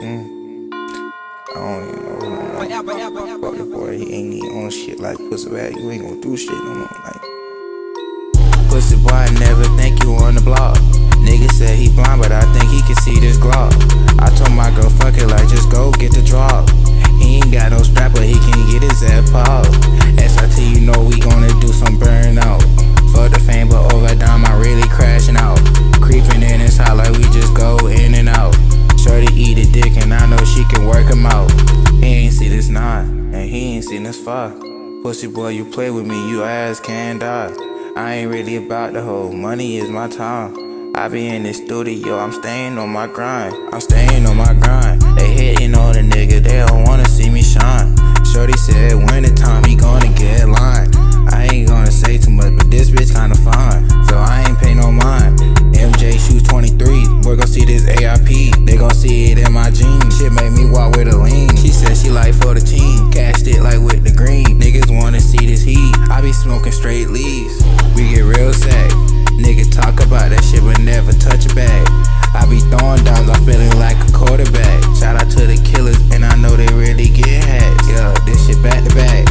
I don't even know. Fuck the boy, he ain't even on shit like pussy bag. You ain't gon' do shit no more. Like pussy boy, I never think you on the block. Nigga said he blind, but I think he can see this Glock. I told my girl, fuck it, like just go get the drop. He ain't got no strap, but he can get his ass popped. SIT, you know we gonna do some burnout. For the fame, but over time I'm really crashing out. Creeping in his house like we just go in and out. Shorty eat a dick and I know she can work him out. He ain't see this nine, and he ain't seen this far. Pussy boy, you play with me, you ass can die. I ain't really about the hoe, money is my time. I be in the studio, I'm staying on my grind. They hating on the nigga, they don't wanna see me shine. Shorty said when the time he gonna get in line. I ain't gonna say too much, but this bitch kinda fine, so I ain't pay no mind. MJ shoots 23, we're gon' see this AIP. They gon' see it in my jeans, shit make me walk with a lean. She said she like for the team, cashed it like with the green. Niggas wanna see this heat, I be smoking straight leaves. We get real sad, nigga talk about that shit but never touch a bag. I be throwing downs, I'm feeling like a quarterback. Shout out to the killers, and I know they really get hacks. Yeah, this shit back to back.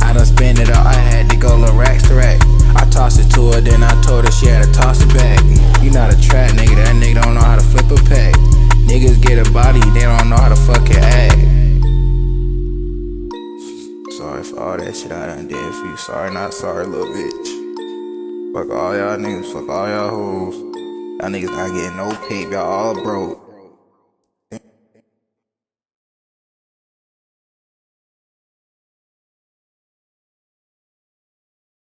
I done spent it all, I had to go little racks to rack. I tossed it to her, then I told her she had to toss it back. You not a trap nigga, that nigga don't know how to flip a pack. Niggas get a body, they don't know how to fucking act. Sorry for all that shit I done did for you. Sorry, not sorry, little bitch. Fuck all y'all niggas, fuck all y'all hoes. Y'all niggas not getting no pay, y'all all broke.